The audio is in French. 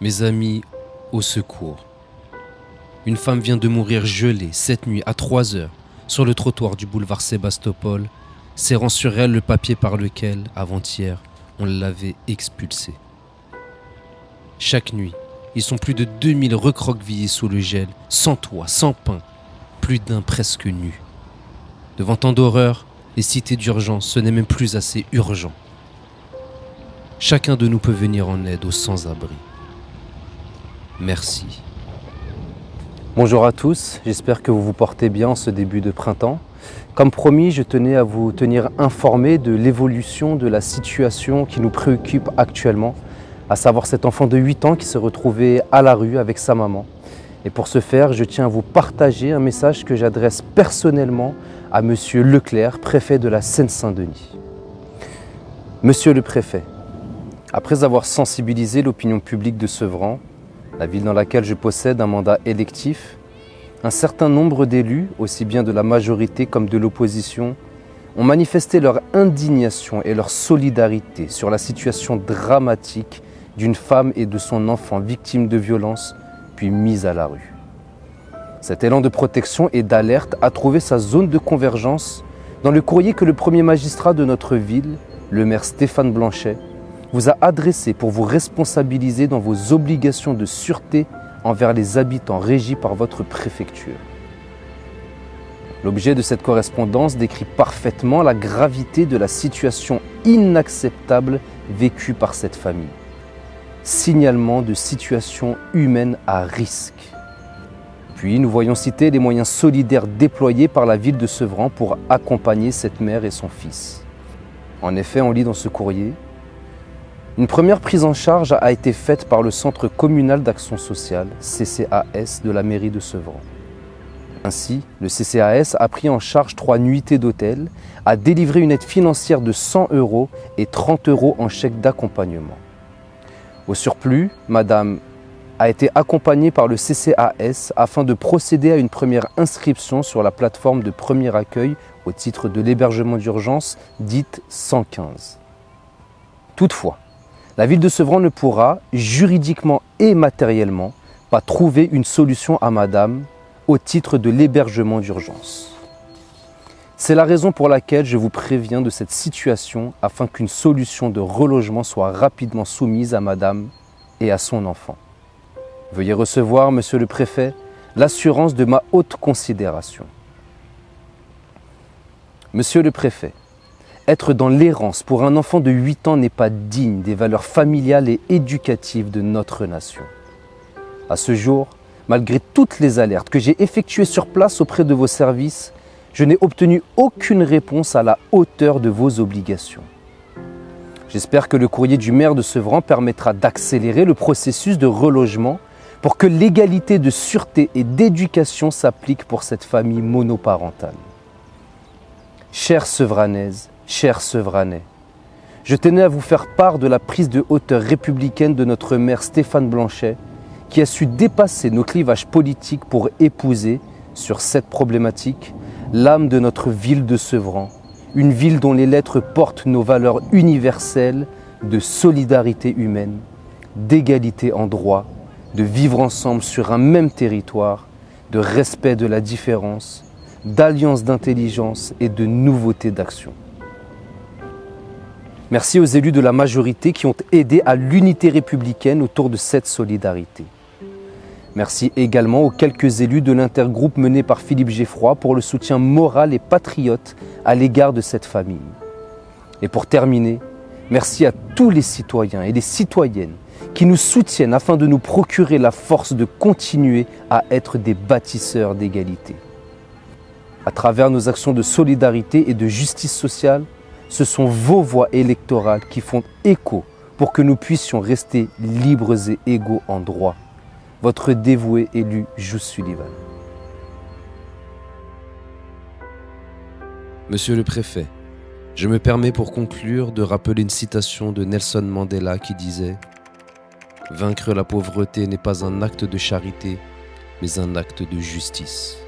Mes amis, au secours. Une femme vient de mourir gelée cette nuit à 3 heures sur le trottoir du boulevard Sébastopol, serrant sur elle le papier par lequel, avant-hier, on l'avait expulsée. Chaque nuit, ils sont plus de 2000 recroquevillés sous le gel, sans toit, sans pain, plus d'un presque nu. Devant tant d'horreur, les cités d'urgence, ce n'est même plus assez urgent. Chacun de nous peut venir en aide aux sans-abri. Merci. Bonjour à tous, j'espère que vous vous portez bien en ce début de printemps. Comme promis, je tenais à vous tenir informés de l'évolution de la situation qui nous préoccupe actuellement, à savoir cet enfant de 8 ans qui se retrouvait à la rue avec sa maman. Et pour ce faire, je tiens à vous partager un message que j'adresse personnellement à Monsieur Leclerc, préfet de la Seine-Saint-Denis. Monsieur le préfet, après avoir sensibilisé l'opinion publique de Sevran, la ville dans laquelle je possède un mandat électif, un certain nombre d'élus, aussi bien de la majorité comme de l'opposition, ont manifesté leur indignation et leur solidarité sur la situation dramatique d'une femme et de son enfant victimes de violences puis mises à la rue. Cet élan de protection et d'alerte a trouvé sa zone de convergence dans le courrier que le premier magistrat de notre ville, le maire Stéphane Blanchet, vous a adressé pour vous responsabiliser dans vos obligations de sûreté envers les habitants régis par votre préfecture. L'objet de cette correspondance décrit parfaitement la gravité de la situation inacceptable vécue par cette famille. Signalement de situations humaines à risque. Puis nous voyons citer les moyens solidaires déployés par la ville de Sevran pour accompagner cette mère et son fils. En effet, on lit dans ce courrier: une première prise en charge a été faite par le Centre communal d'action sociale, CCAS, de la mairie de Sevran. Ainsi, le CCAS a pris en charge 3 nuitées d'hôtel, a délivré une aide financière de 100 € et 30 € en chèque d'accompagnement. Au surplus, Madame a été accompagnée par le CCAS afin de procéder à une première inscription sur la plateforme de premier accueil au titre de l'hébergement d'urgence, dite 115. Toutefois, la ville de Sevran ne pourra, juridiquement et matériellement, pas trouver une solution à Madame au titre de l'hébergement d'urgence. C'est la raison pour laquelle je vous préviens de cette situation afin qu'une solution de relogement soit rapidement soumise à Madame et à son enfant. Veuillez recevoir, Monsieur le Préfet, l'assurance de ma haute considération. Monsieur le Préfet, être dans l'errance pour un enfant de 8 ans n'est pas digne des valeurs familiales et éducatives de notre nation. À ce jour, malgré toutes les alertes que j'ai effectuées sur place auprès de vos services, je n'ai obtenu aucune réponse à la hauteur de vos obligations. J'espère que le courrier du maire de Sevran permettra d'accélérer le processus de relogement pour que l'égalité de sûreté et d'éducation s'applique pour cette famille monoparentale. Chères Sevranaises, chers Sevranais, je tenais à vous faire part de la prise de hauteur républicaine de notre maire Stéphane Blanchet, qui a su dépasser nos clivages politiques pour épouser, sur cette problématique, l'âme de notre ville de Sevran, une ville dont les lettres portent nos valeurs universelles de solidarité humaine, d'égalité en droit, de vivre ensemble sur un même territoire, de respect de la différence, d'alliance d'intelligence et de nouveauté d'action. Merci aux élus de la majorité qui ont aidé à l'unité républicaine autour de cette solidarité. Merci également aux quelques élus de l'intergroupe mené par Philippe Geffroy pour le soutien moral et patriote à l'égard de cette famille. Et pour terminer, merci à tous les citoyens et les citoyennes qui nous soutiennent afin de nous procurer la force de continuer à être des bâtisseurs d'égalité. À travers nos actions de solidarité et de justice sociale, ce sont vos voix électorales qui font écho pour que nous puissions rester libres et égaux en droit. Votre dévoué élu Jus Sullivan. Monsieur le Préfet, je me permets pour conclure de rappeler une citation de Nelson Mandela qui disait « Vaincre la pauvreté n'est pas un acte de charité, mais un acte de justice ».